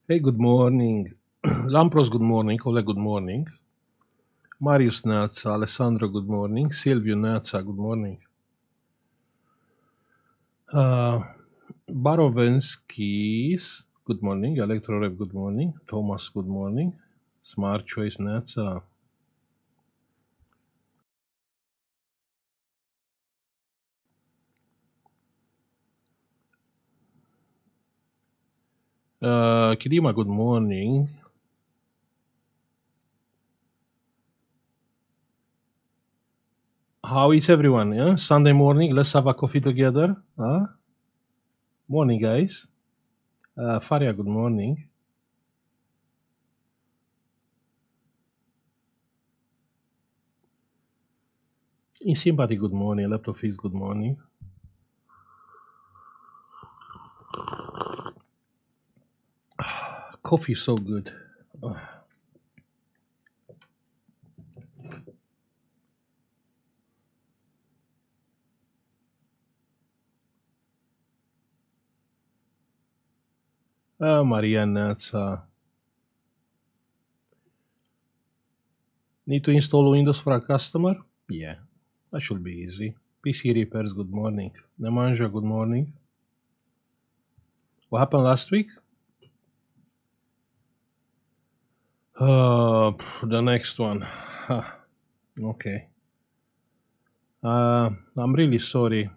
Hey, good morning. Lampros, good morning. Oleg, good morning. Marius Natsa, Alessandro, good morning. Silvio Natsa, good morning. Uh, Barovenskis, good morning. Electrorev, good morning. Thomas, good morning. Smart Choice Natsa. Kidima, good morning. How is everyone? Yeah? Sunday morning, let's have a coffee together. Huh? Morning, guys. Faria, good morning. In sympathy, good morning. Leptofis, good morning. Coffee is so good. Maria Natsa. Need to install Windows for a customer? Yeah, that should be easy. PC repairs, good morning. Nemanja, good morning. What happened last week? The next one. Huh, okay. I'm really sorry.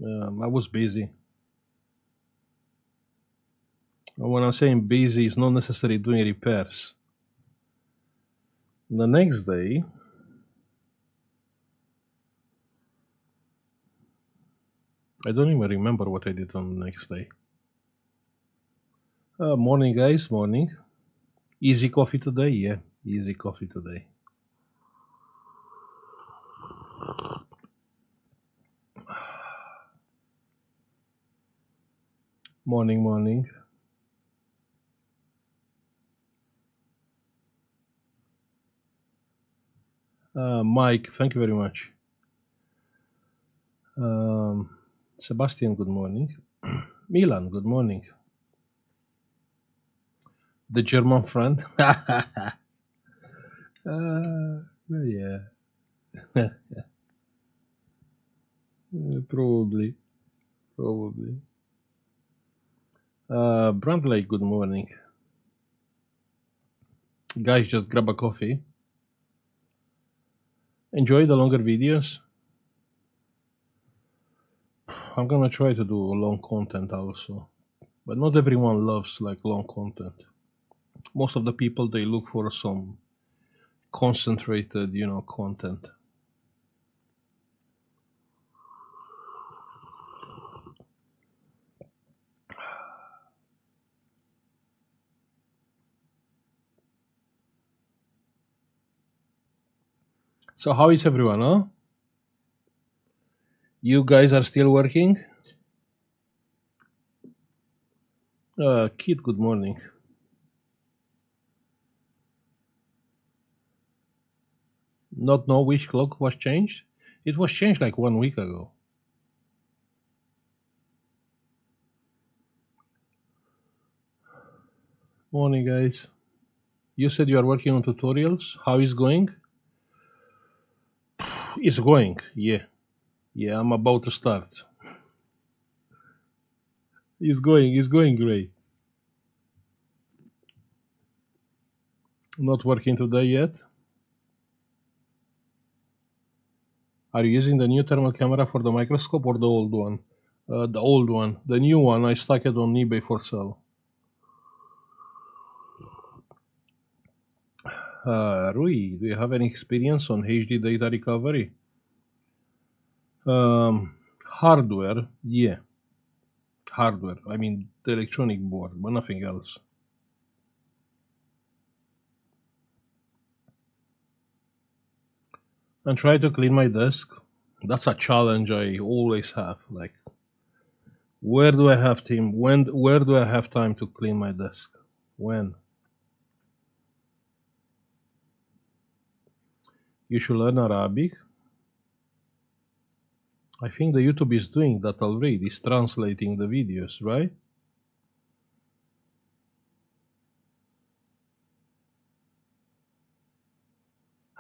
I was busy. When I'm saying busy, it's not necessarily doing repairs. The next day, I don't even remember what I did on the next day. Morning, guys, morning. Easy coffee today? Yeah, easy coffee today. Morning, morning. Mike, thank you very much. Um, Sebastian, good morning. Milan, good morning. The German friend. Yeah, probably, probably. Brandley, good morning. Guys, just grab a coffee. Enjoy the longer videos. I'm gonna try to do long content also, but not everyone loves like long content. Most of the people they look for some concentrated, content. So how is everyone, huh? You guys are still working? Kid, good morning. Not know which clock was changed? It was changed like 1 week ago. Morning, guys. You said you are working on tutorials. How is going? It's going. Yeah. Yeah, I'm about to start. It's going. It's going great. Not working today yet. Are you using the new thermal camera for the microscope or the old one? The old one. The new one, I stuck it on eBay for sale. Rui, do you have any experience on HD data recovery? Hardware, yeah. Hardware. I mean, the electronic board, but nothing else. And try to clean my desk. That's a challenge I always have. Like, where do I have time? Where do I have time to clean my desk? When? You should learn Arabic. I think the YouTube is doing that already. It's translating the videos, right?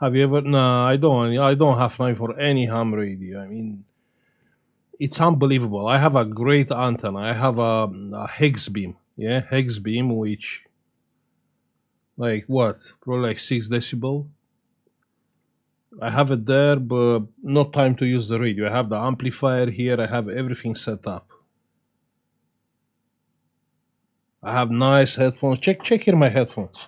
Have you ever? No, I don't. I don't have time for any ham radio. I mean, it's unbelievable. I have a great antenna. I have a Higgs beam. Yeah, Higgs beam, which like what? Probably like 6 decibel. I have it there, but not time to use the radio. I have the amplifier here. I have everything set up. I have nice headphones. Check here my headphones.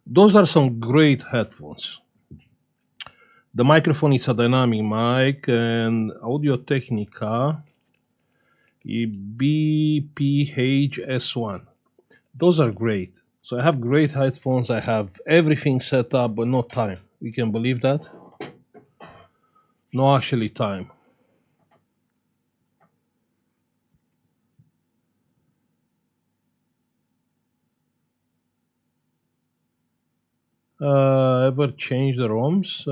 Those are some great headphones. The microphone is a dynamic mic and Audio Technica BPHS1. Those are great. So I have great headphones. I have everything set up, but no time. You can believe that? No actually time. Ever change the ROMs?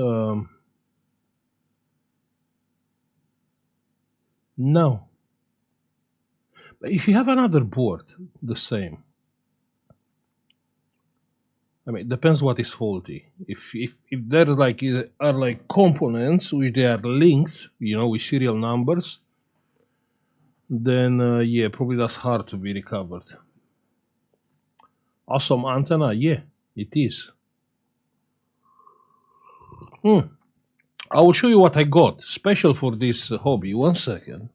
No. But if you have another board, the same. I mean, it depends what is faulty. If there like are like components which they are linked, with serial numbers, then yeah, probably that's hard to be recovered. Awesome antenna, yeah, it is. I will show you what I got special for this hobby. 1 second.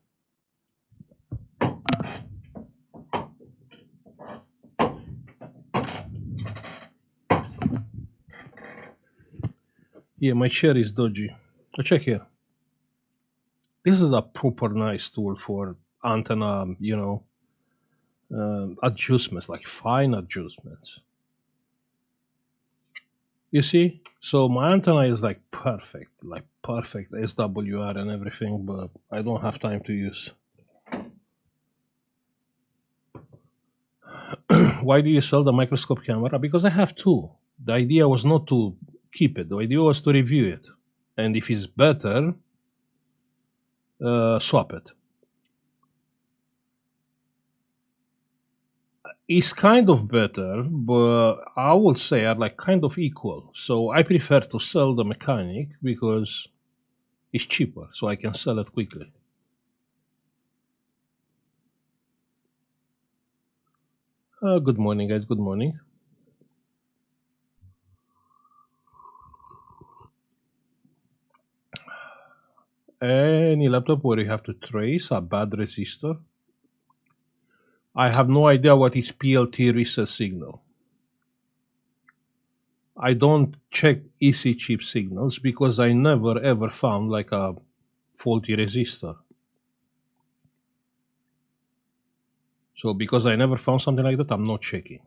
Yeah, my chair is dodgy. Check here. This is a proper nice tool for antenna, adjustments, like fine adjustments. You see? So my antenna is like perfect SWR and everything, but I don't have time to use. Why do you sell the microscope camera? Because I have two. The idea was not to keep it. The idea was to review it. And if it's better, swap it. It's kind of better, but I would say are like kind of equal. So I prefer to sell the mechanic because it's cheaper, so I can sell it quickly. Good morning, guys. Good morning. Any laptop where you have to trace a bad resistor? I have no idea what is PLT reset signal. I don't check EC chip signals because I never ever found like a faulty resistor. So because I never found something like that, I'm not checking.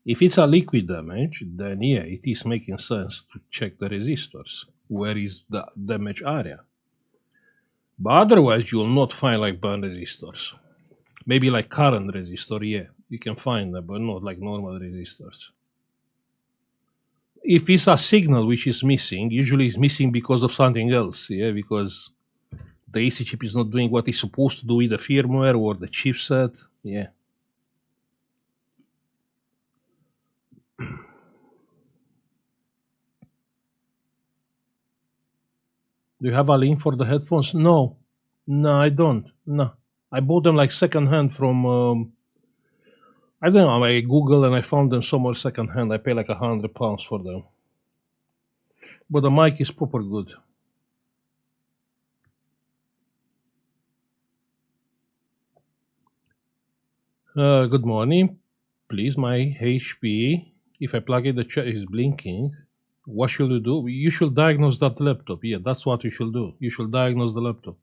If it's a liquid damage, then yeah, it is making sense to check the resistors. Where is the damage area? But otherwise, you will not find like burn resistors. Maybe like current resistor, yeah, you can find them, but not like normal resistors. If it's a signal which is missing, usually it's missing because of something else, yeah, because the AC chip is not doing what it's supposed to do with the firmware or the chipset, yeah. Do you have a link for the headphones? No, I don't. No, I bought them like secondhand from. I don't know. I Google and I found them somewhere secondhand. I pay like £100 for them. But the mic is proper good. Good morning. Please, my HP. If I plug it, the chat is blinking. What should you do? You should diagnose that laptop. Yeah, that's what you should do. You should diagnose the laptop.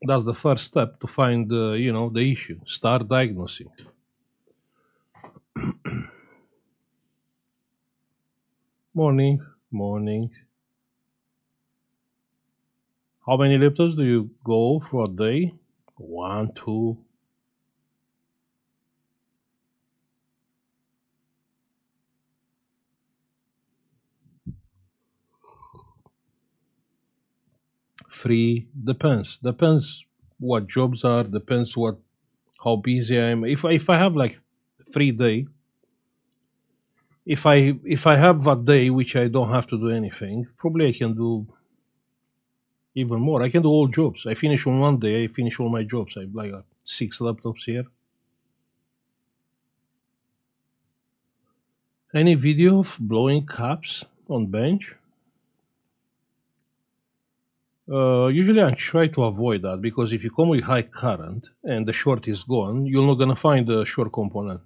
That's the first step to find, the issue. Start diagnosing. Morning. How many laptops do you go for a day? 1, 2. Free. Depends what jobs are, depends what how busy I am. If I have like free day, if I have a day which I don't have to do anything, probably I can do even more. I can do all jobs. I finish on one day. I finish all my jobs. I have like 6 laptops here. Any video of blowing caps on bench? Usually I try to avoid that because if you come with high current and the short is gone, you're not gonna find the short component.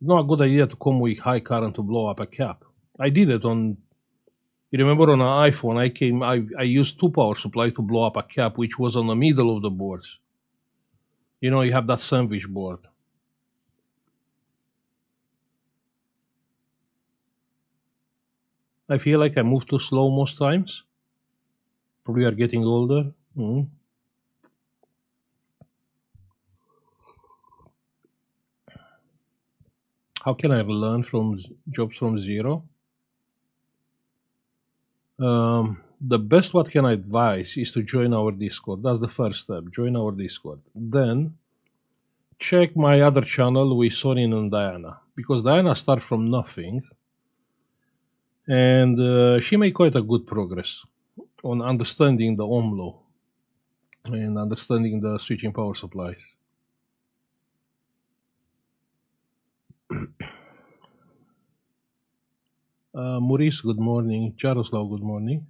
Not a good idea to come with high current to blow up a cap. I did it on. You remember on an iPhone, I used 2 power supply to blow up a cap which was on the middle of the boards. You know, you have that sandwich board. I feel like I move too slow most times. Probably are getting older. How can I learn from jobs from zero? The best what can I advise is to join our Discord. That's the first step. Join our Discord. Then check my other channel with Sorin and Diana, because Diana started from nothing, and she made quite a good progress on understanding the ohm law and understanding the switching power supplies. Maurice, good morning. Jaroslav, good morning.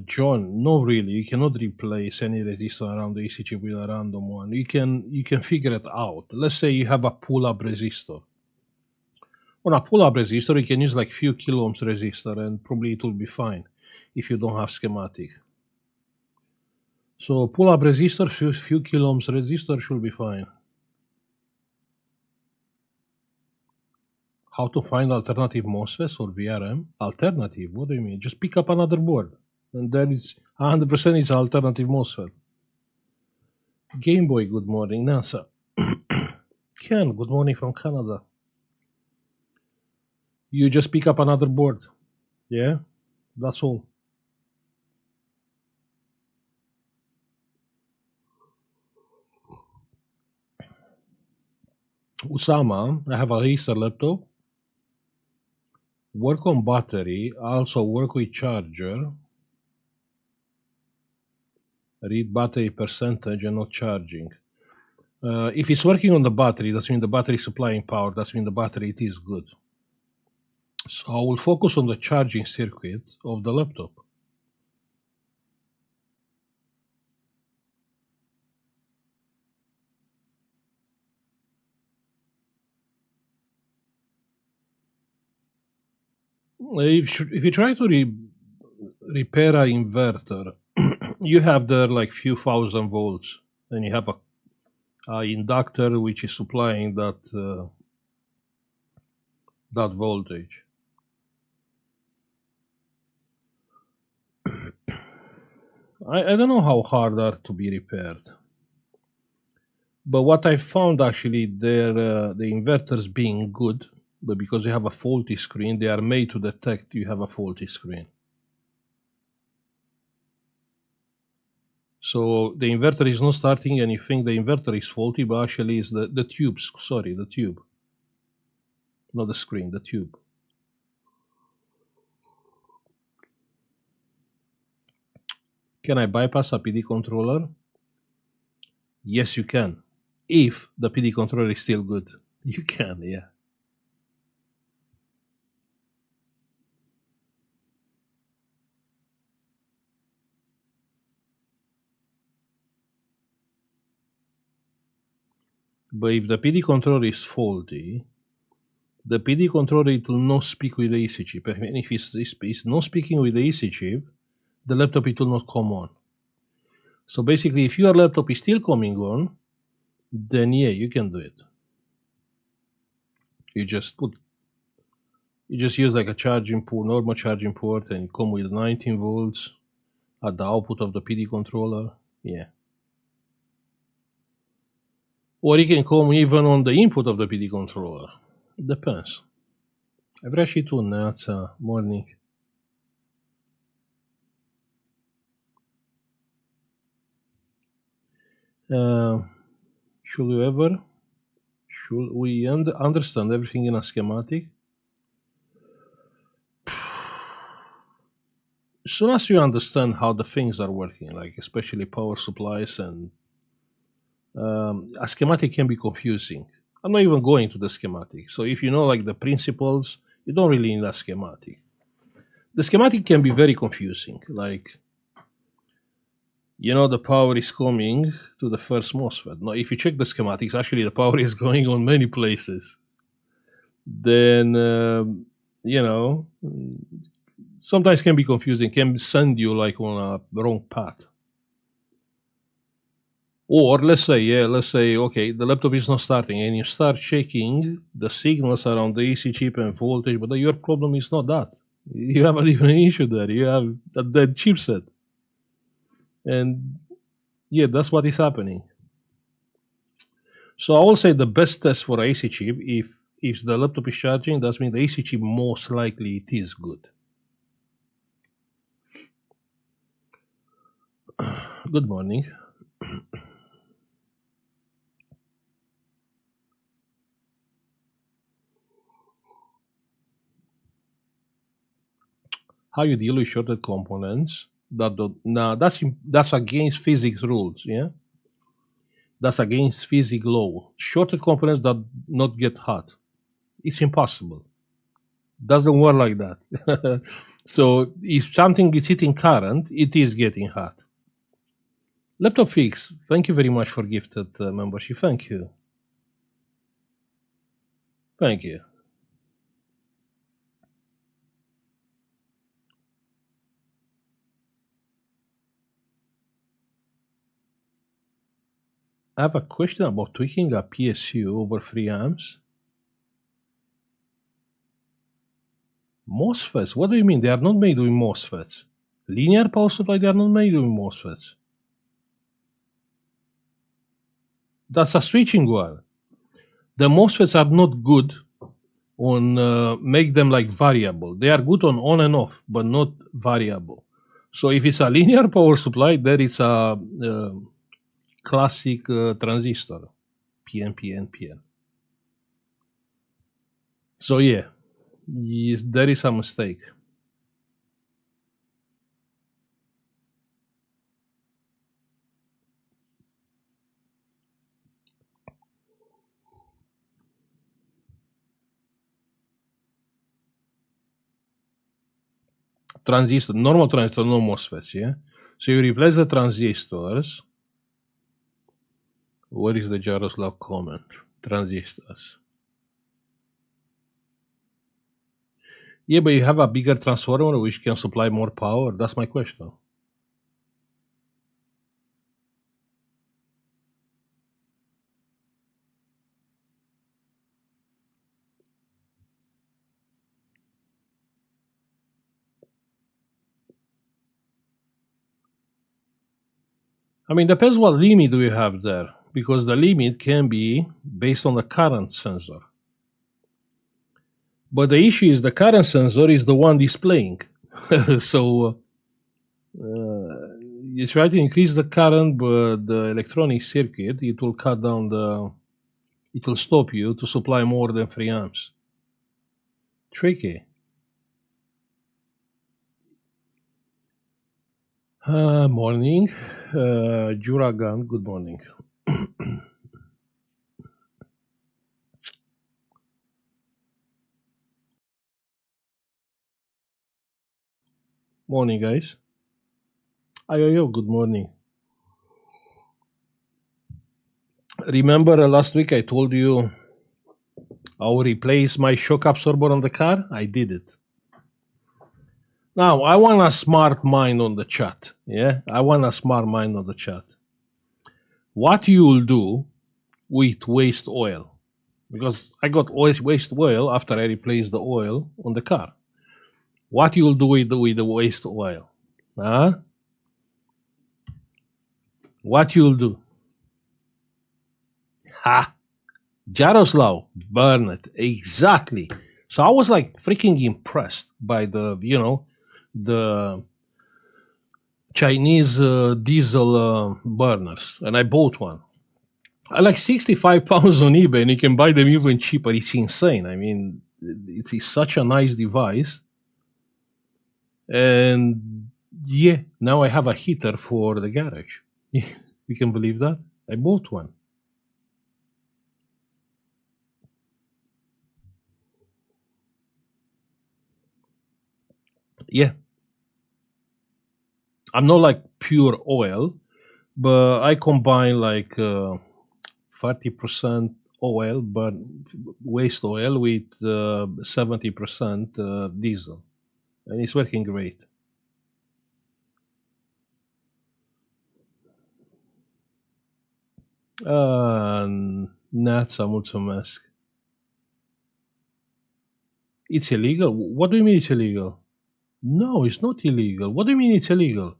John, no, really, you cannot replace any resistor around the AC chip with a random one. You can figure it out. Let's say you have a pull-up resistor. On a pull-up resistor, you can use like few kilo ohms resistor, and probably it will be fine if you don't have schematic. So pull-up resistor, few kilo ohms resistor should be fine. How to find alternative MOSFETs or VRM? Alternative? What do you mean? Just pick up another board, and then it's 100% it's alternative MOSFET. Game Boy, good morning. NASA. Ken, good morning from Canada. You just pick up another board. Yeah, that's all. Usama, I have a Acer laptop. Work on battery, also work with charger. Read battery percentage and not charging. If it's working on the battery, that's mean the battery is supplying power. That's mean the battery it is good. So I will focus on the charging circuit of the laptop. If you try to repair an inverter, you have there like few thousand volts, and you have a inductor which is supplying that that voltage. I don't know how hard they are to be repaired, but what I found actually, the inverters being good, but because you have a faulty screen, they are made to detect you have a faulty screen. So the inverter is not starting and you think the inverter is faulty, but actually it's the tubes. Sorry, the tube. Not the screen, the tube. Can I bypass a PD controller? Yes, you can. If the PD controller is still good. You can, yeah. But if the PD controller is faulty, the PD controller it will not speak with the AC chip. And if it's not speaking with the AC chip, the laptop it will not come on. So basically, if your laptop is still coming on, then yeah, you can do it. You just use like a charging port, normal charging port, and come with 19 volts at the output of the PD controller. Yeah. Or you can come even on the input of the PD controller. Depends. Vrea și tu, Neața, morning. Uh, should we ever? Should we understand everything in a schematic? As soon as you understand how the things are working, like especially power supplies and a schematic can be confusing. I'm not even going to the schematic. So if you know like the principles, you don't really need a schematic. The schematic can be very confusing. Like, the power is coming to the first MOSFET. Now, if you check the schematics, actually the power is going on many places. Then, sometimes can be confusing, can send you like on a wrong path. Or let's say, okay, the laptop is not starting, and you start checking the signals around the AC chip and voltage, but your problem is not that. You have a different issue there. You have a dead chipset. And yeah, that's what is happening. So I will say the best test for AC chip, if the laptop is charging, that means the AC chip most likely it is good. Good morning. How you deal with shorted components? That's against physics rules. Yeah, that's against physics law. Shorted components that not get hot. It's impossible. Doesn't work like that. So if something is hitting current, it is getting hot. Laptop Fix, thank you very much for gifted membership. Thank you. Thank you. I have a question about tweaking a PSU over 3 amps. MOSFETs? What do you mean? They are not made with MOSFETs. Linear power supply, they are not made with MOSFETs. That's a switching wire. The MOSFETs are not good on make them like variable. They are good on and off, but not variable. So if it's a linear power supply, there is a classic transistor, PNP, NPN. So yeah, there is a mistake. Transistor, normal transistor, no MOSFETs, yeah? So you replace the transistors. What is the Jaroslav comment? Transistors. Yeah, but you have a bigger transformer which can supply more power? That's my question. I mean, depends what limit we have there, because the limit can be based on the current sensor. But the issue is the current sensor is the one displaying. So you try to increase the current, but the electronic circuit, it will cut down it will stop you to supply more than 3 amps. Tricky. Morning. Juragan, good morning. Morning, guys. Ayoyo, good morning. Remember last week I told you I'll replace my shock absorber on the car? I did it. Now, I want a smart mind on the chat. Yeah, I want a smart mind on the chat. What you'll do with waste oil? Because I got waste oil after I replaced the oil on the car. What you'll do with the waste oil? Huh? What you'll do? Ha! Jaroslav, burn it. Exactly. So I was like freaking impressed by the Chinese diesel burners, and I bought one. I like 65 pounds on eBay, and you can buy them even cheaper. It's insane. I mean, it's such a nice device. And yeah, now I have a heater for the garage. You can believe that? I bought one. Yeah, I'm not like pure oil, but I combine like 40% oil, but waste oil with 70% diesel, and it's working great. Nuts, mulțumesc. It's illegal? What do you mean it's illegal? No, it's not illegal. What do you mean it's illegal?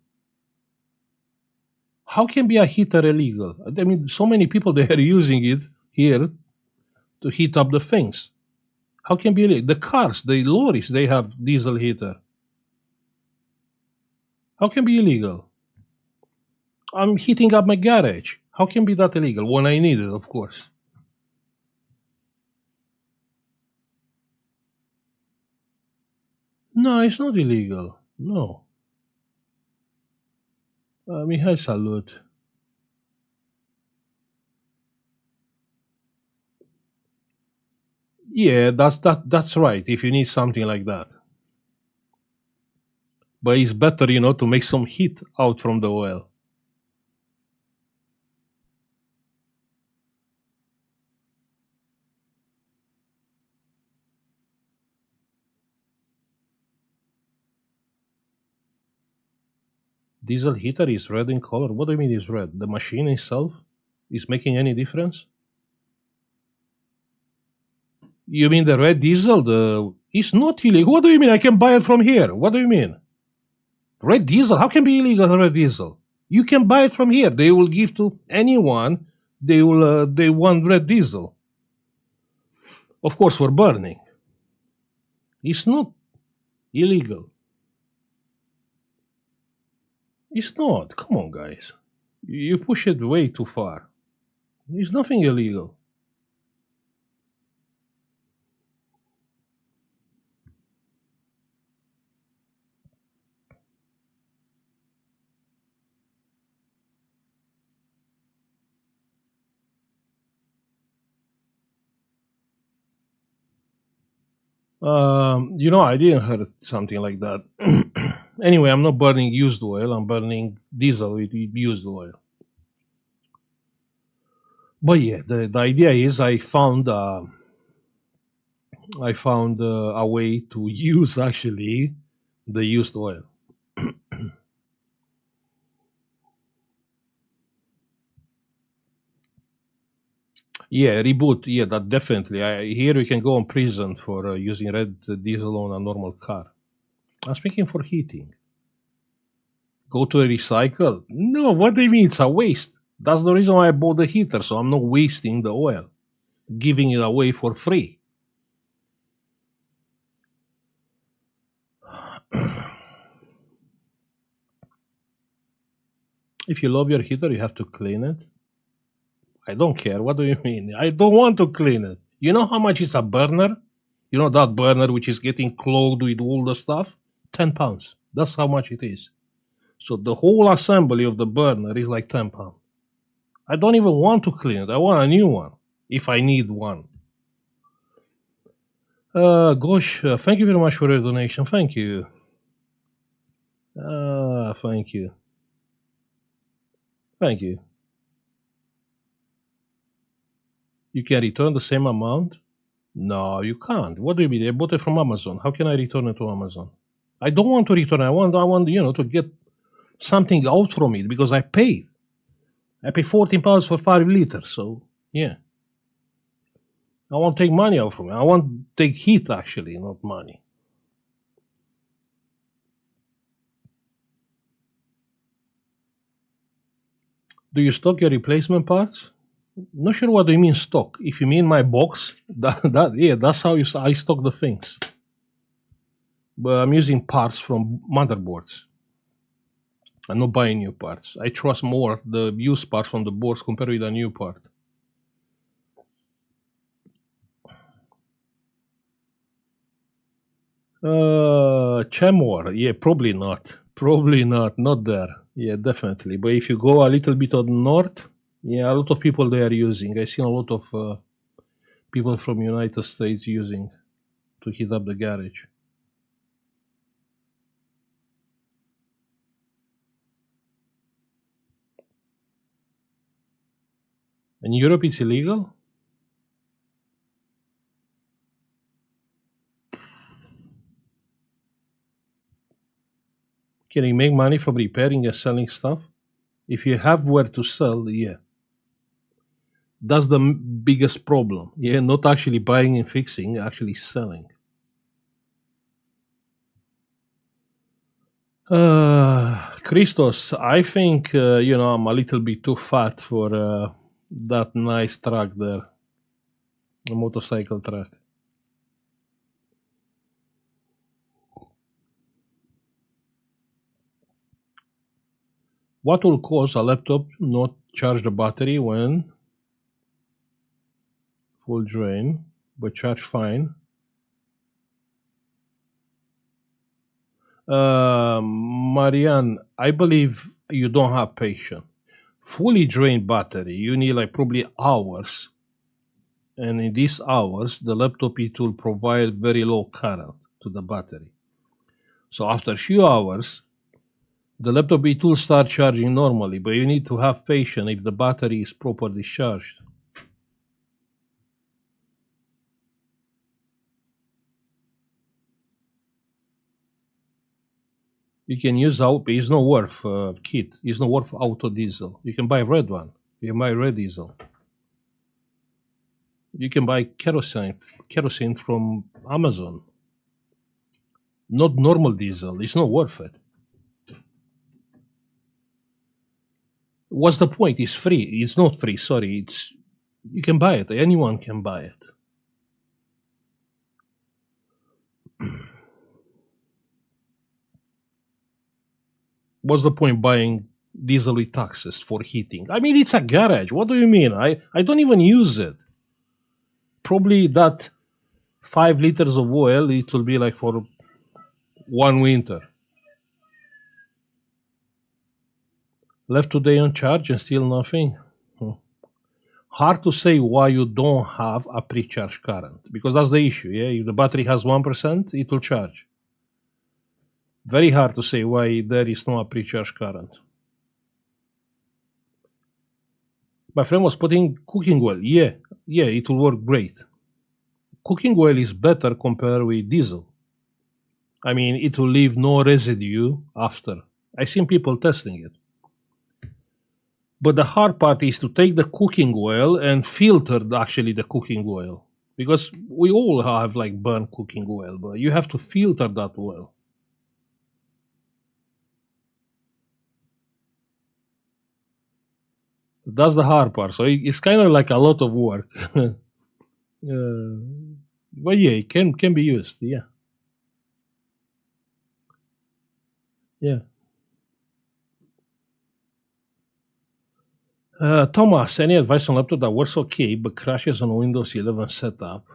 How can be a heater illegal? I mean, so many people they are using it here to heat up the things. How can be illegal? The cars, the lorries, they have diesel heater. How can be illegal? I'm heating up my garage. How can be that illegal? When I need it, of course. No, it's not illegal. No. Mihai, salut. Yeah, that's right. If you need something like that, but it's better, to make some heat out from the oil. Diesel heater is red in color. What do you mean it's red? The machine itself is making any difference? You mean the red diesel? It's not illegal. What do you mean? I can buy it from here. What do you mean? Red diesel? How can be illegal red diesel? You can buy it from here. They will give to anyone. They want red diesel. Of course, for burning. It's not illegal. It's not. Come on, guys. You push it way too far. It's nothing illegal. I didn't heard something like that. Anyway, I'm not burning used oil. I'm burning diesel with used oil. But yeah, the idea is I found a way to use actually the used oil. Yeah, reboot. Yeah, that definitely. Here we can go on prison for using red diesel on a normal car. I'm speaking for heating. Go to a recycle? No, what do you mean? It's a waste. That's the reason why I bought the heater, so I'm not wasting the oil, giving it away for free. If you love your heater, you have to clean it. I don't care. What do you mean? I don't want to clean it. You know how much is a burner? You know that burner which is getting clogged with all the stuff? 10 pounds. That's how much it is. So the whole assembly of the burner is like 10 pounds. I don't even want to clean it. I want a new one if I need one. Gosh, thank you very much for your donation. Thank you. Thank you. Thank you. You can return the same amount? No, you can't. What do you mean? I bought it from Amazon. How can I return it to Amazon? I don't want to return. I want to get something out from it because I paid. I pay 14 pounds for 5 liters. So yeah, I won't take money out from it. I want to take heat actually, not money. Do you stock your replacement parts? Not sure what do you mean stock. If you mean my box, that's how I stock the things. But I'm using parts from motherboards. I'm not buying new parts. I trust more the used parts from the boards compared with a new part. Chamor, yeah, probably not. Probably not. Not there. Yeah, definitely. But if you go a little bit on north, yeah, a lot of people they are using. I seen a lot of people from United States using to heat up the garage. In Europe, it's illegal. Can you make money from repairing and selling stuff? If you have where to sell, yeah. That's the biggest problem. Yeah, not actually buying and fixing, actually selling. Christos, I think I'm a little bit too fat for that nice truck there, a motorcycle truck. What will cause a laptop not charge the battery when full drain, but charge fine? Marianne, I believe you don't have patience. Fully drained battery, you need like probably hours, and in these hours, the laptop it will provide very low current to the battery. So after a few hours, the laptop it will start charging normally, but you need to have patience if the battery is properly charged. You can use out. It's not worth kit. It's not worth auto diesel. You can buy red one. You can buy red diesel. You can buy kerosene from Amazon. Not normal diesel. It's not worth it. What's the point? It's free. It's not free. Sorry. It's you can buy it. Anyone can buy it. What's the point buying diesel with taxes for heating? I mean, it's a garage. What do you mean? I don't even use it. Probably that 5 liters of oil, it will be like for one winter. Left today on charge and still nothing. Hard to say why you don't have a pre-charge current, because that's the issue. Yeah, if the battery has 1%, it will charge. Very hard to say why there is no pre-charge current. My friend was putting cooking oil. Yeah, it will work great. Cooking oil is better compared with diesel. I mean, it will leave no residue after. I've seen people testing it. But the hard part is to take the cooking oil and filter actually the cooking oil. Because we all have like burnt cooking oil, but you have to filter that oil. That's the hard part. So it's kind of like a lot of work. But yeah, it can be used. Yeah. Yeah. Thomas, any advice on laptop that works okay but crashes on Windows 11 setup?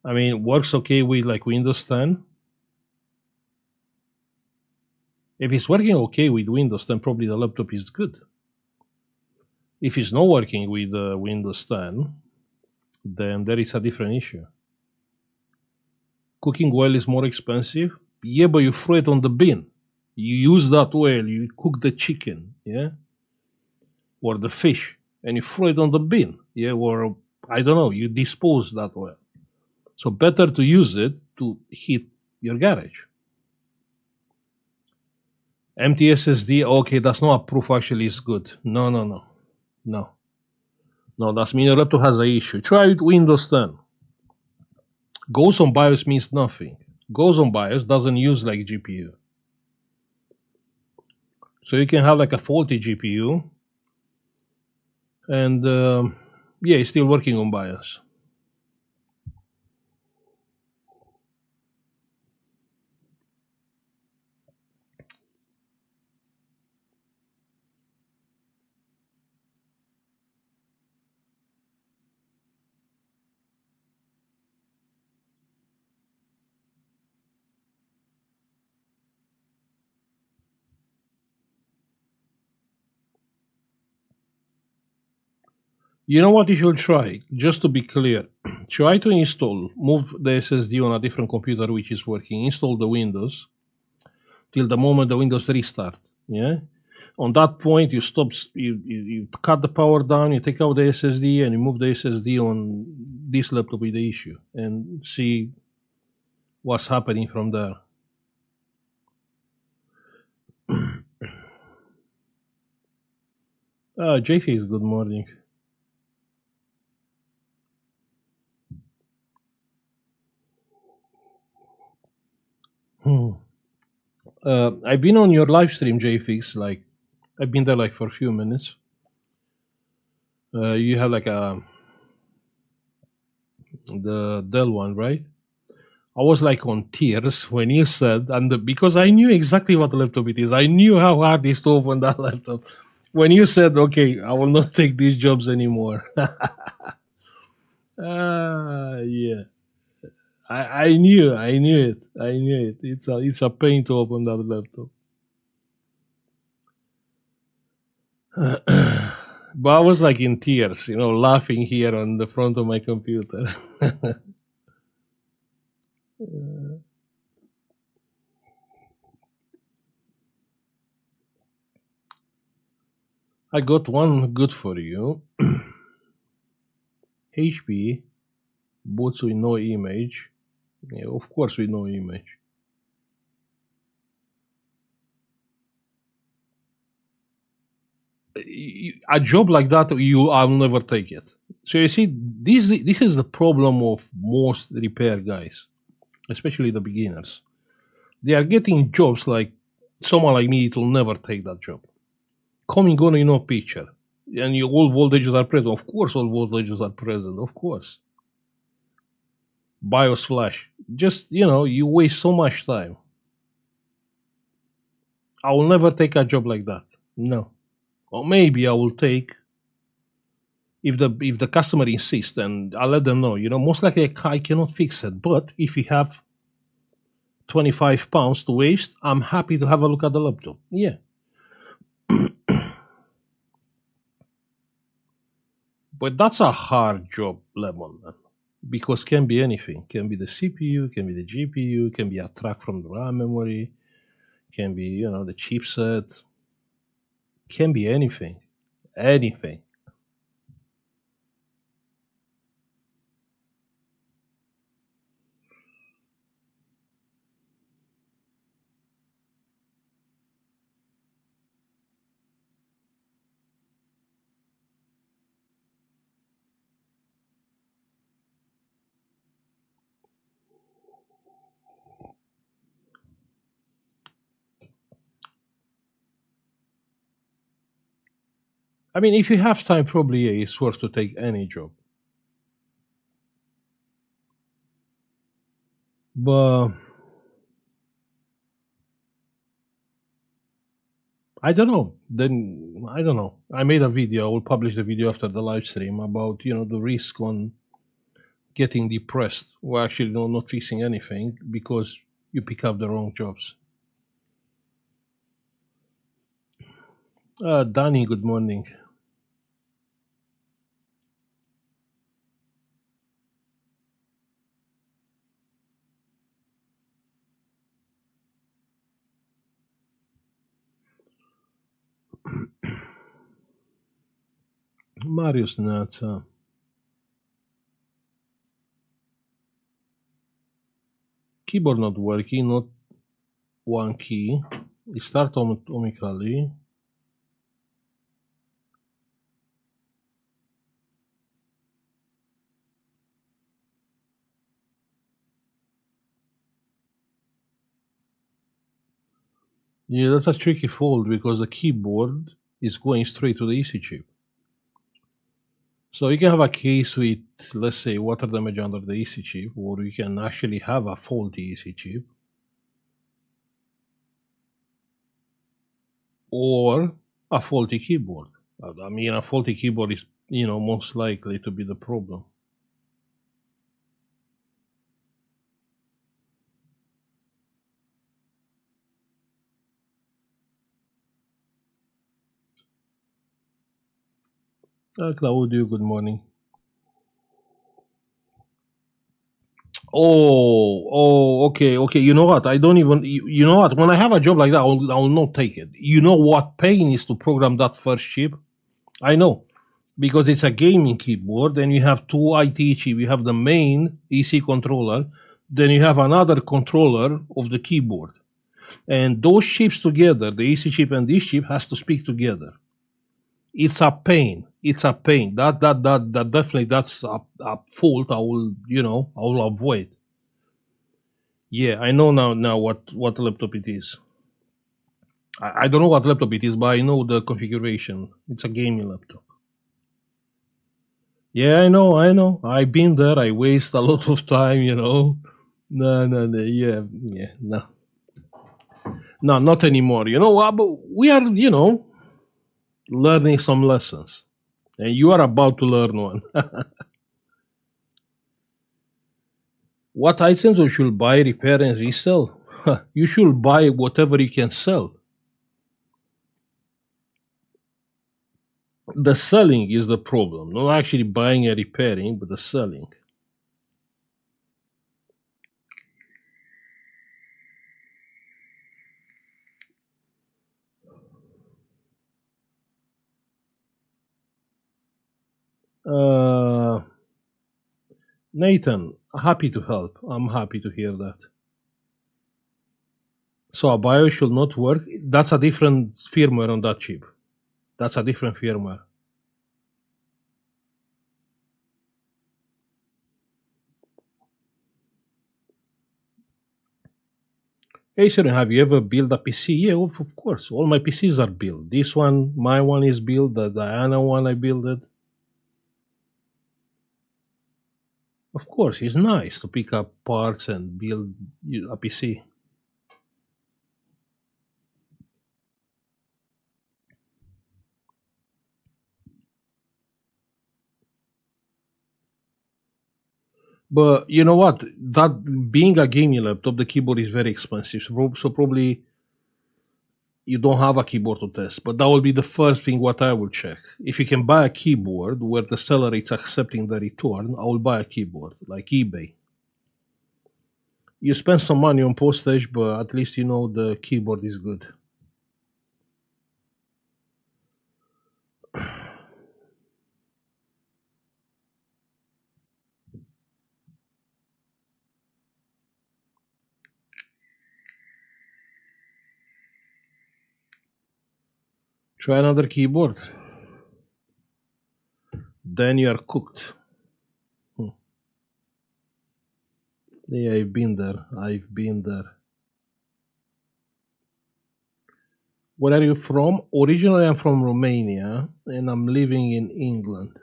I mean, works okay with like Windows 10. If it's working okay with Windows 10, probably the laptop is good. If it's not working with Windows 10, then there is a different issue. Cooking oil is more expensive. Yeah, but you throw it on the bin. You use that oil, you cook the chicken, yeah, or the fish, and you throw it on the bin, yeah, or I don't know, you dispose that oil. So better to use it to heat your garage. Empty SSD, okay, that's not a proof actually is good. No. No, that's mean your laptop has an issue. Try it Windows 10. Goes on BIOS means nothing. Goes on BIOS doesn't use like GPU. So you can have like a faulty GPU, and yeah, it's still working on BIOS. You know what you should try? Just to be clear, try to install, move the SSD on a different computer which is working, install the Windows till the moment the Windows restart. Yeah. On that point, you stop, you cut the power down, you take out the SSD, and you move the SSD on this laptop with the issue, and see what's happening from there. JFix, good morning. Hmm. I've been on your live stream, JFix. Like, I've been there like for a few minutes. You have like the Dell one, right? I was like on tears when you said, because I knew exactly what laptop it is. I knew how hard it is to open that laptop. When you said, "Okay, I will not take these jobs anymore," yeah, I knew it, I knew it. It's a pain to open that laptop. But I was like in tears, laughing here on the front of my computer. I got one good for you. HP boots with no image. Yeah, of course, with no image. A job like that, I'll never take it. So you see, this is the problem of most repair guys, especially the beginners. They are getting jobs like someone like me. It will never take that job. Coming on, picture, and your all voltages are present. Of course, all voltages are present. Of course, BIOS flash. Just you waste so much time. I will never take a job like that. No. Or maybe I will take if the customer insists, and I'll let them know. Most likely I cannot fix it, but if you have £25 to waste, I'm happy to have a look at the laptop. Yeah, but that's a hard job, Lemon, man. Because can be anything. Can be the CPU, can be the GPU, can be a track from the RAM memory, can be the chipset, can be anything, anything. I mean, if you have time, probably yeah, it's worth to take any job. But I don't know. Then I don't know. I made a video. I will publish the video after the live stream about the risk on getting depressed or actually not fixing anything because you pick up the wrong jobs. Danny, good morning. Marius Nata. Keyboard not working, not one key. Start atomically. Yeah, that's a tricky fold because the keyboard is going straight to the EC chip. So you can have a case with, let's say, water damage under the EC chip, or you can actually have a faulty EC chip, or a faulty keyboard. I mean, a faulty keyboard is, most likely to be the problem. Claudio, good morning. Okay. You know what? I don't even. You know what? When I have a job like that, I will not take it. You know what pain is to program that first chip? I know because it's a gaming keyboard, and you have two IT chip. You have the main EC controller, then you have another controller of the keyboard, and those chips together, the EC chip and this chip, has to speak together. It's a pain. It's a pain. That definitely that's a fault. I will avoid. Yeah, I know now what laptop it is. I don't know what laptop it is, but I know the configuration. It's a gaming laptop. Yeah, I know. I've been there. I waste a lot of time. No, yeah, no, not anymore. You know what? But we are, learning some lessons, and you are about to learn one. What items you should buy, repair, and resell? You should buy whatever you can sell. The selling is the problem, not actually buying and repairing, but the selling. Uh, Nathan, happy to help. I'm happy to hear that. So a bio should not work. That's a different firmware on that chip. That's a different firmware. Hey, sir, have you ever built a PC? Yeah, of course. All my PCs are built. This one, my one is built. The Diana one, I built it. Of course, it's nice to pick up parts and build a PC. But you know what? That being a gaming laptop, the keyboard is very expensive. So probably you don't have a keyboard to test. But that will be the first thing what I will check. If you can buy a keyboard where the seller is accepting the return, I will buy a keyboard like eBay. You spend some money on postage, but at least you know the keyboard is good. Try another keyboard. Then you are cooked. Hmm. Yeah, I've been there. I've been there. Where are you from? Originally, I'm from Romania, and I'm living in England.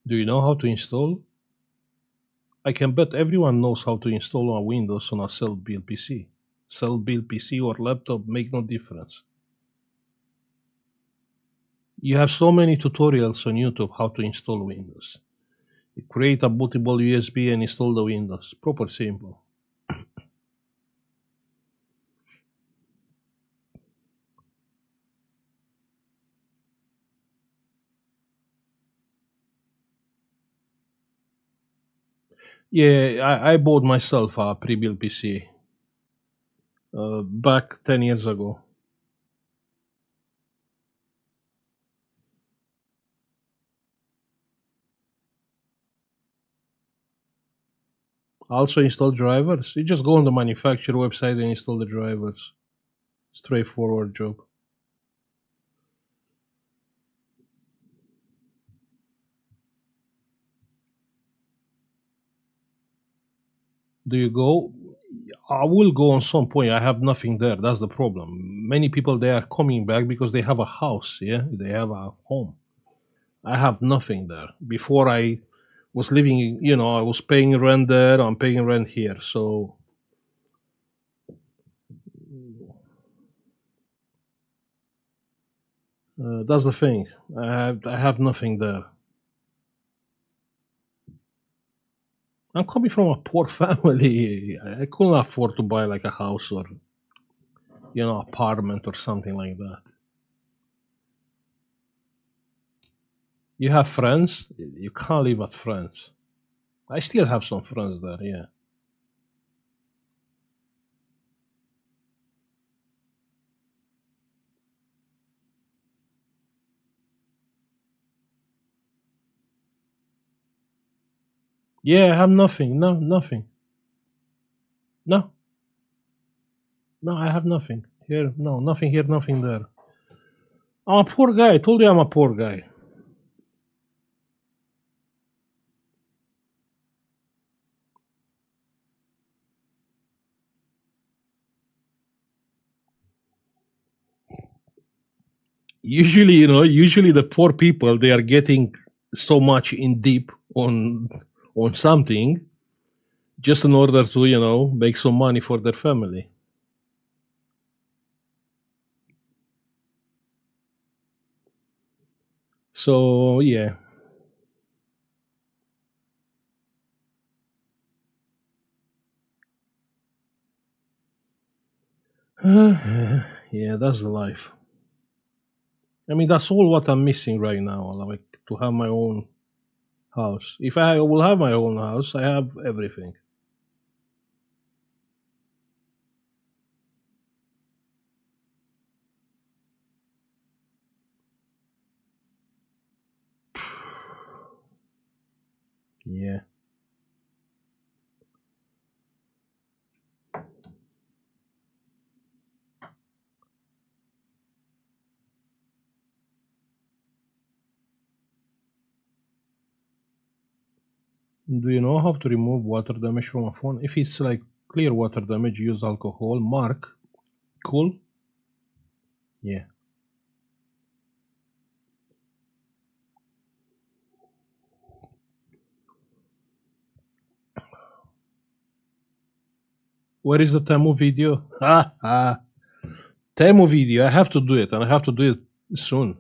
Do you know how to install? I can bet everyone knows how to install a Windows on a self-built PC. Self-built PC or laptop make no difference. You have so many tutorials on YouTube how to install Windows. You create a bootable USB and install the Windows. Proper simple. Yeah, I bought myself a pre-built PC back 10 years ago. Also install drivers. You just go on the manufacturer website and install the drivers. Straightforward job. Do you go? I will go on some point. I have nothing there. That's the problem. Many people they are coming back because they have a house. Yeah, they have a home. I have nothing there. Before I was living, I was paying rent there. I'm paying rent here. So that's the thing. I have nothing there. I'm coming from a poor family. I couldn't afford to buy like a house or. apartment or something like that. You have friends? You can't live at friends. I still have some friends there, yeah. Yeah, I have nothing. No, nothing. No, no, I have nothing. Here, no, nothing here, nothing there. I'm a poor guy. I told you I'm a poor guy. Usually, usually the poor people, they are getting so much in deep on something just in order to, make some money for their family. So, yeah. Yeah, that's the life. I mean, that's all what I'm missing right now. Like to have my own house. If I will have my own house, I have everything. Yeah. Do you know how to remove water damage from a phone? If it's like clear water damage, use alcohol. Mark. Cool. Yeah. Where is the Temu video? Temu video. I have to do it, and I have to do it soon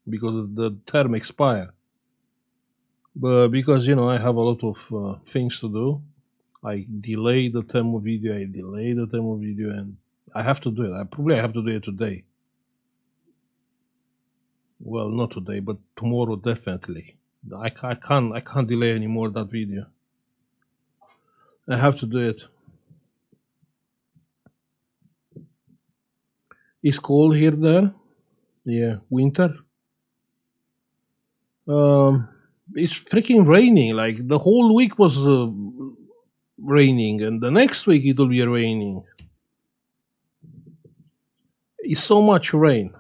because the term expire. But because I have a lot of things to do, I delay the Temu video. I delay the Temu video, and I have to do it. I have to do it today. Well, not today, but tomorrow definitely. I can't delay anymore that video. I have to do it. It's cold here there. Yeah, winter. Um, it's freaking raining. Like the whole week was raining, and the next week it will be raining. It's so much rain,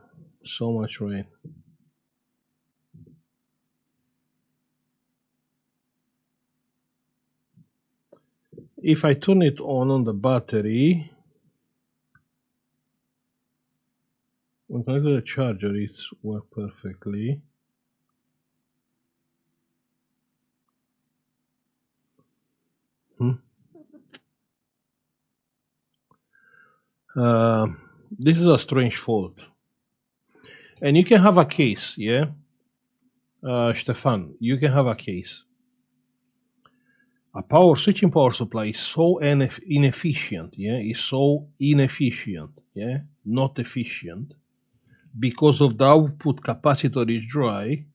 so much rain. If I turn it on the battery, when connected to the charger, it's work perfectly. Hmm. Uh, this is a strange fault, and you can have a case, yeah. Stefan, you can have a case. A power switching power supply is so inefficient, yeah, is so inefficient, yeah, not efficient, because of the output capacitor is dry,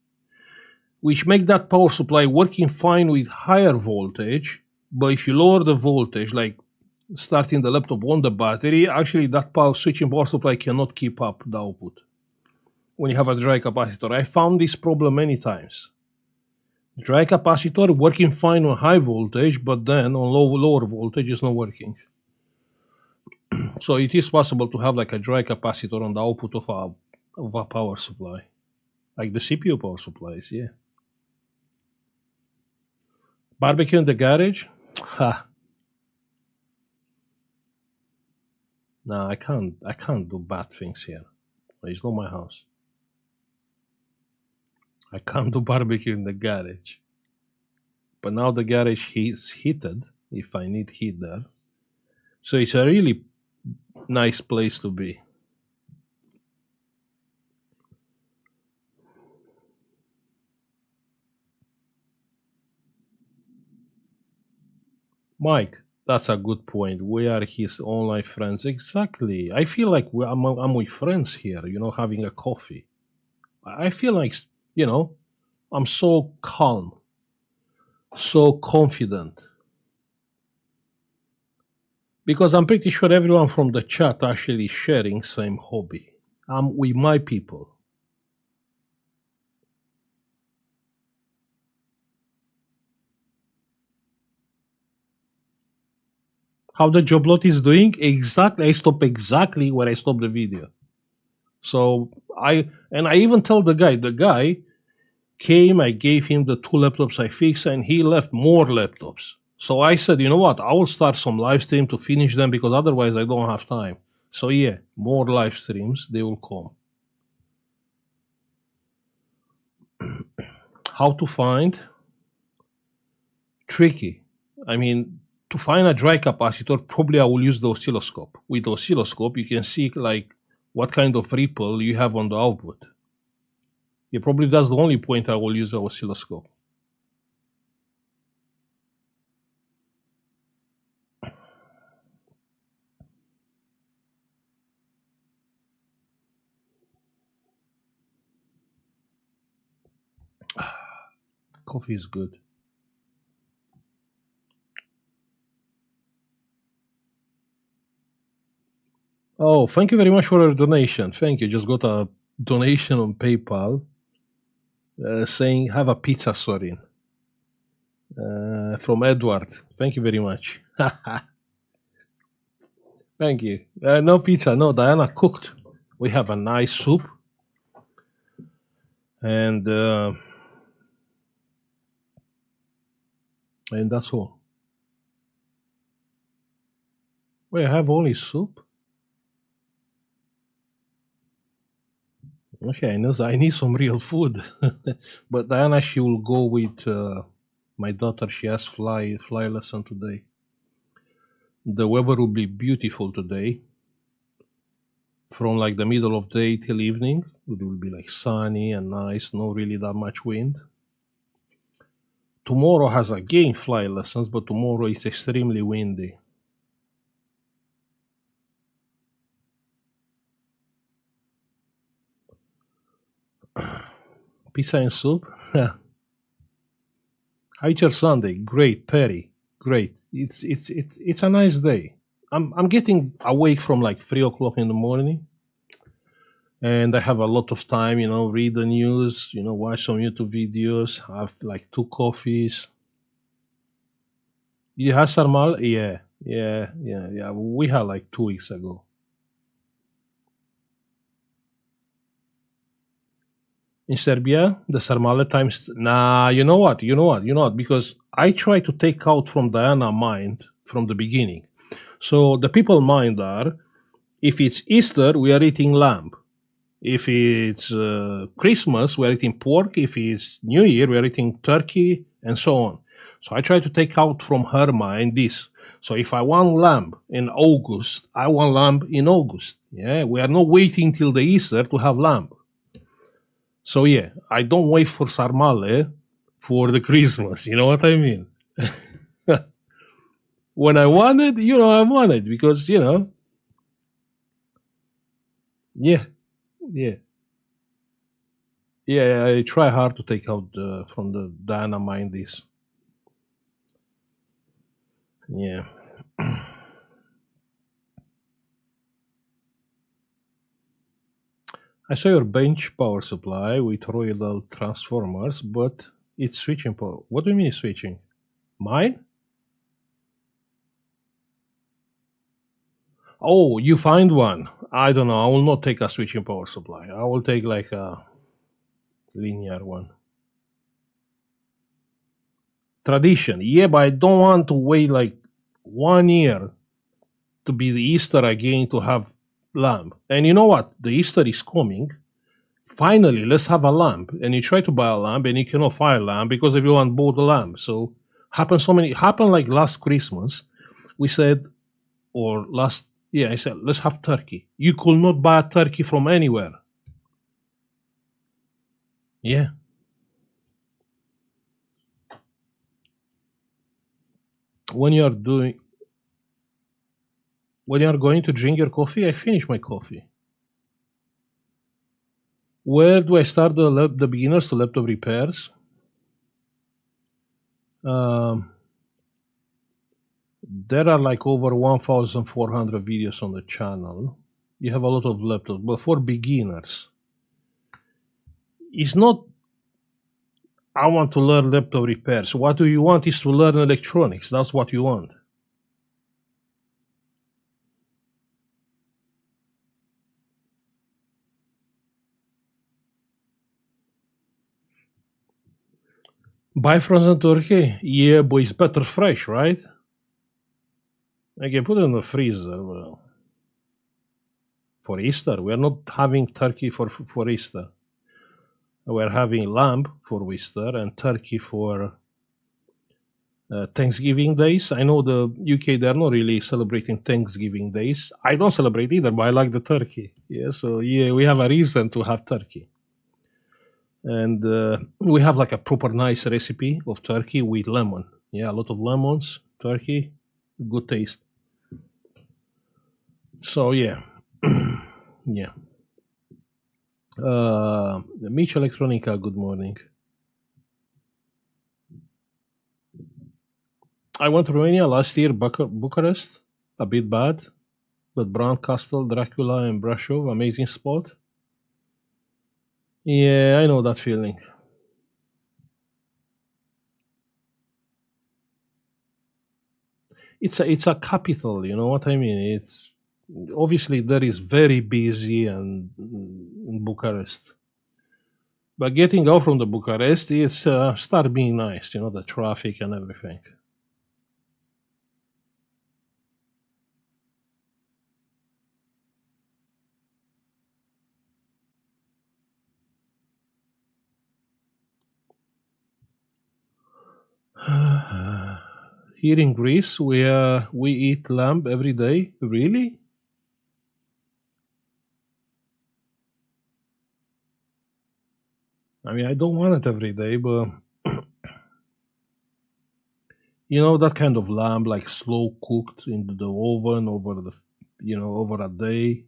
which make that power supply working fine with higher voltage. But if you lower the voltage, like starting the laptop on the battery, actually that power switching power supply cannot keep up the output when you have a dry capacitor. I found this problem many times. Dry capacitor working fine on high voltage, but then on lower voltage is not working. So it is possible to have like a dry capacitor on the output of a power supply, like the CPU power supplies. Yeah. Barbecue in the garage? Ha. No, I can't. I can't do bad things here. It's not my house. I can't do barbecue in the garage. But now the garage is heated. If I need heat there, so it's a really nice place to be. Mike, That's a good point. We are his online friends. Exactly. I feel like I'm with friends here, having a coffee. I feel like, you know, I'm so calm, so confident. Because I'm pretty sure everyone from the chat actually sharing same hobby. I'm with my people. How the job lot is doing? Exactly. I stop exactly where I stopped the video. So I even tell the guy came, I gave him the two laptops I fixed, and he left more laptops. So I said, you know what? I will start some live stream to finish them because otherwise I don't have time. So yeah, more live streams, they will come. How to find? Tricky. I mean, to find a dry capacitor, probably I will use the oscilloscope. With the oscilloscope, you can see like what kind of ripple you have on the output. Yeah, probably that's the only point I will use the oscilloscope. Coffee is good. Oh, thank you very much for your donation. Thank you. Just got a donation on PayPal saying have a pizza, Sorin, from Edward. Thank you very much. Thank you. No pizza. No, Diana cooked. We have a nice soup, and that's all. We have only soup. Okay, I need some real food. But Diana, she will go with my daughter. She has fly lesson today. The weather will be beautiful today. From like the middle of day till evening, it will be like sunny and nice, no really that much wind. Tomorrow has again fly lessons, but tomorrow is extremely windy. Pizza and soup. How's your Sunday? Great, Perry. Great. It's a nice day. I'm getting awake from like 3 o'clock in the morning, and I have a lot of time. Read the news. Watch some YouTube videos. Have like 2 coffees. You have sarmal? Yeah, yeah. We had like 2 weeks ago. In Serbia, the Sarmale times. Nah, you know what? Because I try to take out from Diana mind from the beginning. So the people mind are, if it's Easter, we are eating lamb. If it's Christmas, we are eating pork. If it's New Year, we are eating turkey, and so on. So I try to take out from her mind this. So if I want lamb in August, I want lamb in August. Yeah, we are not waiting till the Easter to have lamb. So yeah, I don't wait for sarmale for the Christmas. You know what I mean? When I want it, I want it because yeah, yeah, yeah. I try hard to take out from the Diana mind this. Yeah, I saw your bench power supply with Royal transformers, but it's switching power. What do you mean it's switching? Mine? Oh, you find one. I don't know. I will not take a switching power supply. I will take like a linear one. Tradition. Yeah, but I don't want to wait like 1 year to be the Easter again to have lamb. And you know what? The Easter is coming. Finally, let's have a lamb. And you try to buy a lamb and you cannot find a lamb because everyone bought the lamb. So happened like last Christmas. We said, or last, yeah, I said, let's have turkey. You could not buy a turkey from anywhere. Yeah. When you are doing When you are going to drink your coffee, I finish my coffee. Where do I start the beginners to laptop repairs? Um, there are like over 1,400 videos on the channel. You have a lot of laptops, but for beginners, it's not I want to learn laptop repairs. What do you want is to learn electronics. That's what you want. Buy frozen turkey? Yeah, but it's better fresh, right? I can put it in the freezer. Well, for Easter, we're not having turkey for Easter. We're having lamb for Easter and turkey for Thanksgiving days. I know the UK, they're not really celebrating Thanksgiving days. I don't celebrate either, but I like the turkey. Yeah, so yeah, we have a reason to have turkey. And we have like a proper nice recipe of turkey with lemon. Yeah, a lot of lemons, turkey, good taste. So yeah, yeah. Mitch Electronica, good morning. I went to Romania last year, Bucharest, a bit bad, but Bran Castle, Dracula, and Brasov, amazing spot. Yeah, I know that feeling. It's a capital, you know what I mean? It's obviously there is very busy and in Bucharest, but getting out from the Bucharest is start being nice, you know, the traffic and everything. Here in Greece, we eat lamb every day. Really? I mean, I don't want it every day, but you know that kind of lamb, like slow cooked in the oven over the, you know, over a day.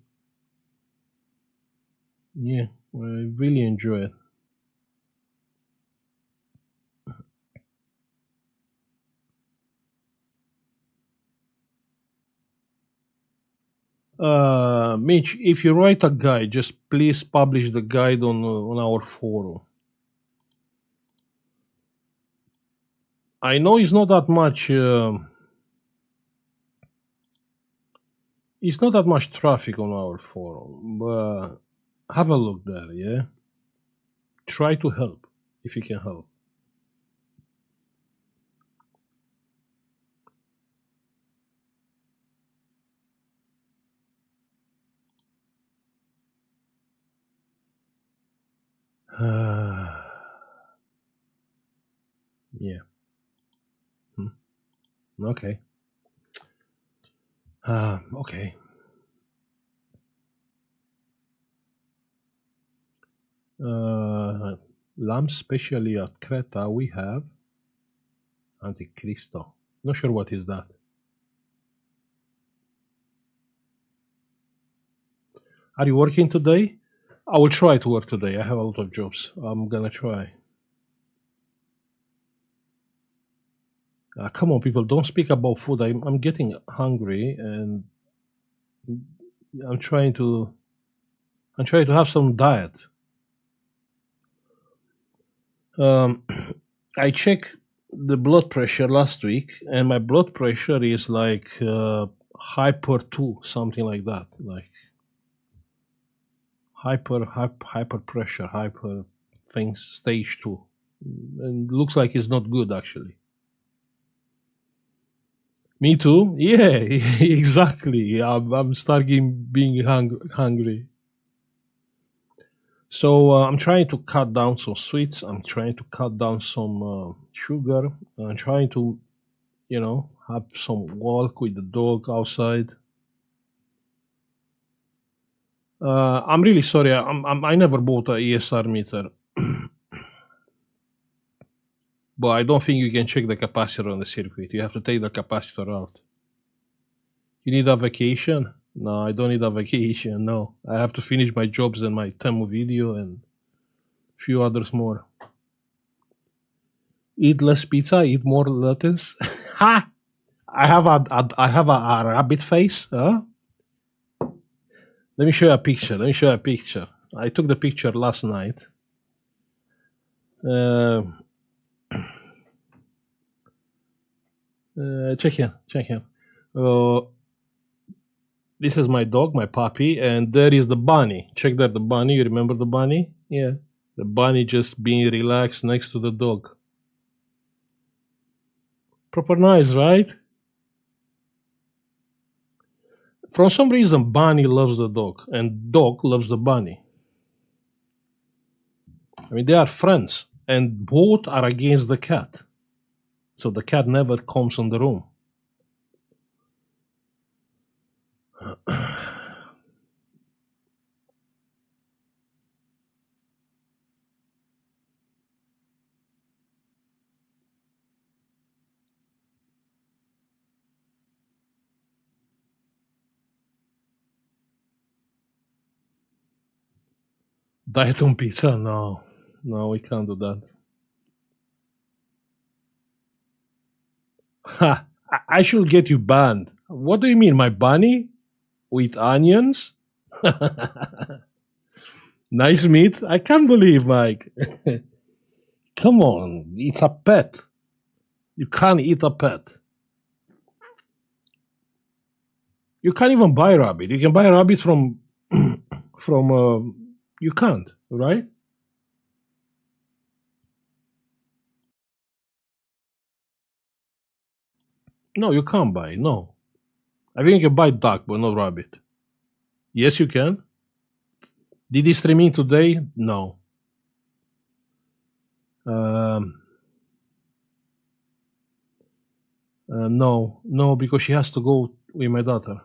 Yeah, I really enjoy it. Mitch, if you write a guide, just please publish the guide on our forum. I know it's not that much. It's not that much traffic on our forum, but have a look there. Yeah, try to help if you can help. Yeah. Hmm. Okay. Okay. Lamb specially at Creta we have Anticristo. Not sure what is that. Are you working today? I will try to work today. I have a lot of jobs. I'm gonna try. Come on, people! Don't speak about food. I'm getting hungry, and I'm trying to I'm trying to have some diet. Um, I checked the blood pressure last week, and my blood pressure is like hyper two, something like that, like hyper pressure, hyper things, stage two, and looks like it's not good actually. Me too. Yeah, exactly. I'm starting being hungry. So I'm trying to cut down some sweets. I'm trying to cut down some sugar. I'm trying to, you know, have some walk with the dog outside. I'm really sorry. I never bought a ESR meter, but I don't think you can check the capacitor on the circuit. You have to take the capacitor out. You need a vacation? No, I don't need a vacation. No, I have to finish my jobs and my Temu video and a few others more. Eat less pizza, eat more lettuce. Ha! I have a rabbit face. Huh? Let me show you a picture. Let me show you a picture. I took the picture last night. Check here. Check here. This is my dog, my puppy, and there is the bunny. Check there, the bunny. You remember the bunny? Yeah. The bunny just being relaxed next to the dog. Proper nice, right? For some reason, bunny loves the dog, and dog loves the bunny. I mean, they are friends, and both are against the cat. So the cat never comes in the room. Diet on pizza? No. No, we can't do that. Ha! I should get you banned. What do you mean, my bunny? With onions? Nice meat? I can't believe, Mike. Come on, it's a pet. You can't eat a pet. You can't even buy rabbit. You can buy rabbit from you can't, right? No, you can't buy. No, I think you can buy duck, but not rabbit. Yes, you can. Did he stream in today? No. No, because she has to go with my daughter.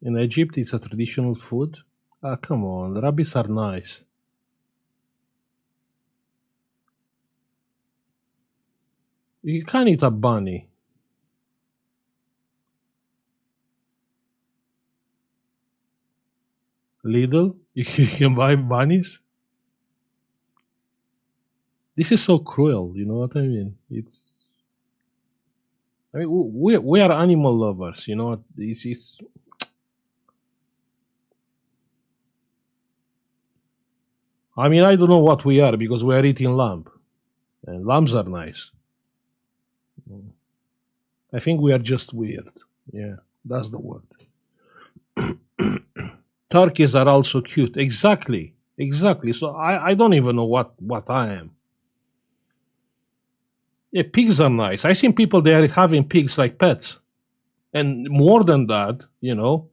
In Egypt, it's a traditional food. Ah, come on, rabbits are nice. You can't eat a bunny. Lidl, you can buy bunnies. This is so cruel. You know what I mean? I mean, we are animal lovers. You know, it's. I mean, I don't know what we are because we are eating lamb, and lambs are nice. I think we are just weird. Yeah, that's the word. Turkeys are also cute. Exactly. Exactly. So I don't even know what I am. Yeah, pigs are nice. I seen people they are having pigs like pets. And more than that, you know,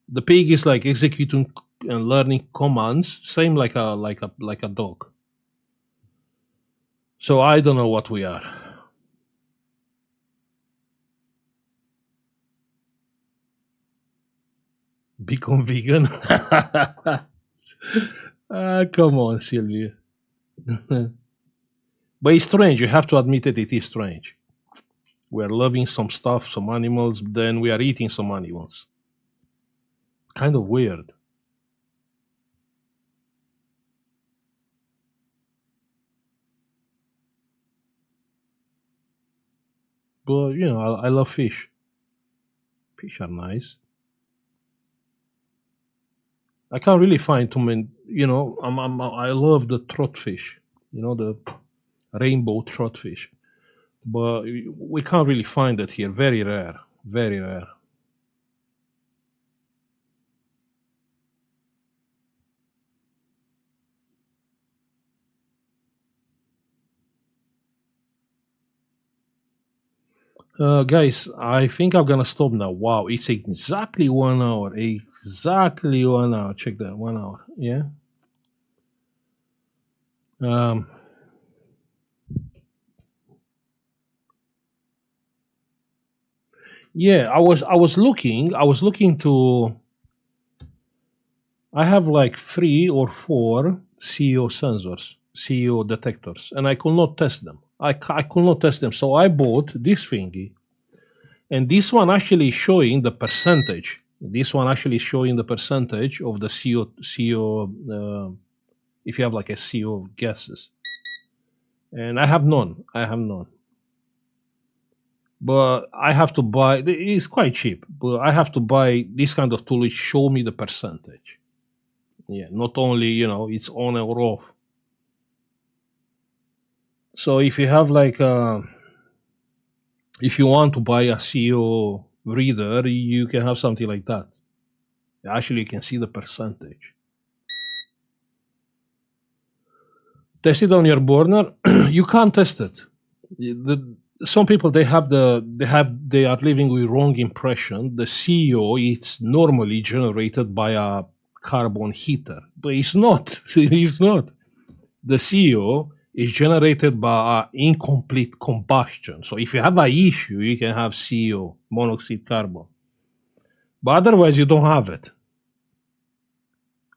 the pig is like executing and learning commands, same like a dog. So I don't know what we are. Become vegan? Come on, Sylvia. But it's strange. You have to admit it is strange. We are loving some stuff, some animals, then we are eating some animals. Kind of weird. But you know, I love fish. Fish are nice. I can't really find too many. You know, I love the trotfish. You know, the rainbow trotfish. But we can't really find it here. Very rare. Very rare. Guys, I think I'm gonna stop now. Wow, it's exactly 1 hour. Exactly 1 hour. Check that. 1 hour. Yeah. Um, yeah, I was looking to I have like 3 or 4 CEO sensors. CEO detectors, and I could not test them. I could not test them, so I bought this thingy, and this one actually showing the percentage. This one actually showing the percentage of the CEO. If you have like a CEO guesses, and I have none. I have none. But I have to buy. It's quite cheap, but I have to buy this kind of tool which show me the percentage. Yeah, not only it's on or off. So if you have like if you want to buy a CEO reader, you can have something like that. Actually, you can see the percentage. Test it on your burner. You can't test it. Some people they are living with wrong impression. The CEO is normally generated by a carbon heater, but it's not. It's not. The CEO is generated by incomplete combustion. So if you have an issue, you can have CO, monoxide carbon. But otherwise, you don't have it.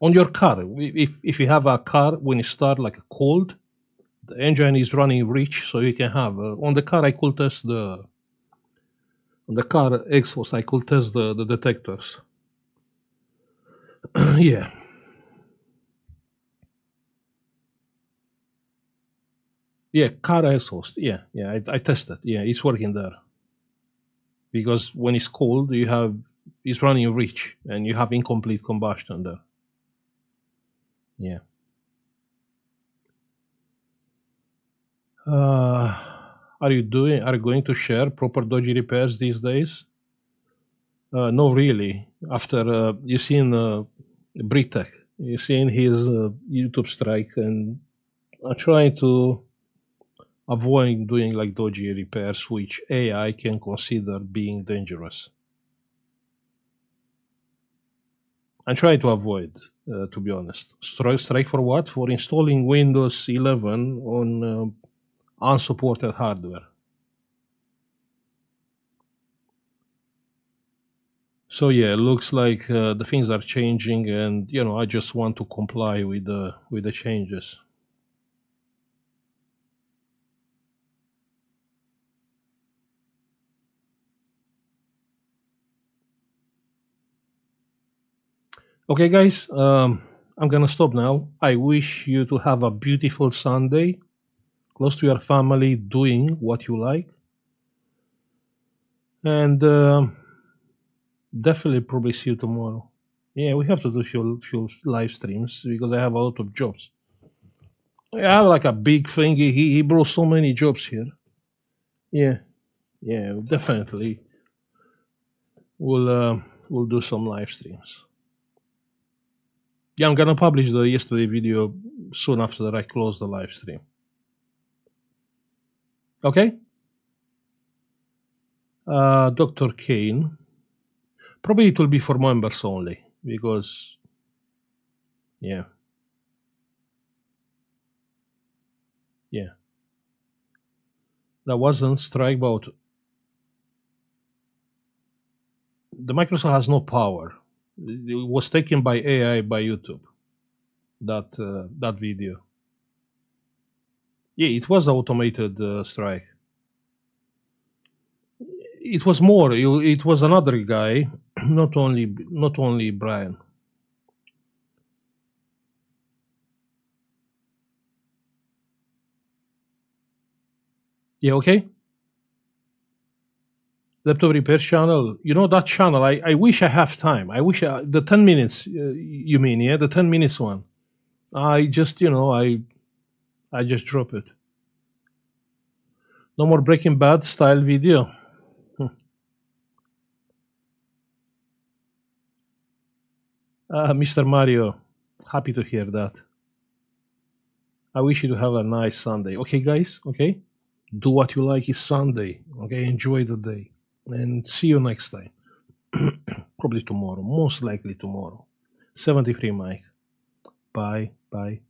On your car, if you have a car, when you start like a cold, the engine is running rich, so you can have. On the car, I could test on the car exhaust, I could test the detectors. Yeah. Yeah, car exhaust. Yeah, I tested. Yeah, it's working there. Because when it's cold, it's running rich, and you have incomplete combustion there. Yeah. Are you going to share proper dodgy repairs these days? No, really. After you seen Britek, you seen his YouTube strike, and I try to avoid doing like dodgy repairs, which AI can consider being dangerous. I try to avoid, to be honest. Strike for what? For installing Windows 11 on unsupported hardware. So yeah, it looks like the things are changing, and I just want to comply with the changes. Okay, guys, I'm gonna stop now. I wish you to have a beautiful Sunday, close to your family, doing what you like, and definitely probably see you tomorrow. Yeah, we have to do few live streams because I have a lot of jobs. I have like a big thing. He brought so many jobs here. Yeah, yeah, definitely. We'll do some live streams. Yeah, I'm gonna publish the yesterday video soon after I close the live stream. Okay? Dr. Kane. Probably it will be for members only because, yeah. Yeah. That wasn't strike, but the Microsoft has no power. It was taken by AI by YouTube. That video. Yeah, it was automated strike. It was more. It was another guy, not only Brian. Yeah, okay. Laptop repair channel. You know that channel. I wish I have time. I wish the 10 minutes. You mean, yeah, the 10 minutes one. I just I just drop it. No more Breaking Bad style video. Mr. Mario, happy to hear that. I wish you to have a nice Sunday. Okay, guys. Okay, do what you like. It's Sunday. Okay, enjoy the day, and see you next time. Probably tomorrow. Most likely tomorrow. 73 Mike. Bye. Bye.